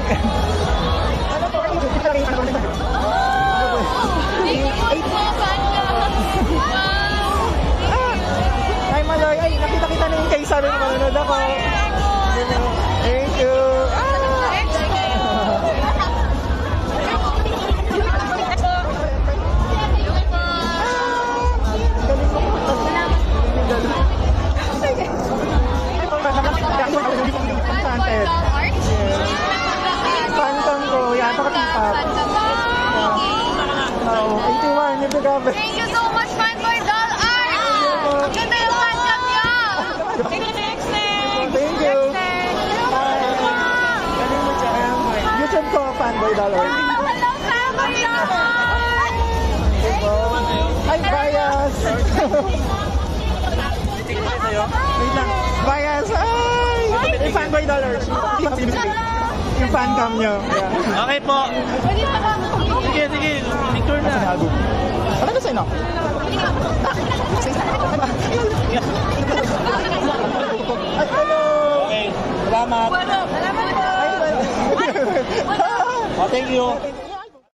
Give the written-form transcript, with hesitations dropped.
Ano po? Ay, Maloy. Ay, nakita-kita na yung kayo sabi ng manonood ako. Thank you. Phantom ko. Yata ka tipap. Oh, 81. Yung pagkabe. Thank you so much, Fanboy Doll Art! Ang ganda yung Phantom niya! Thank you. YouTube ko, Fanboy Doll Art. Hello, Fanboy Doll Art! Ay, bias! Wait lang. Bias! Ay! Yung Fanboy Doll Art. Yung Phantom nyo. Yeah. Okay po. Sige, sige. Picture na. Ano na sa'yo, no? Ay, hello! Okay. Salamat. Salamat po! Ay, Oh, thank you.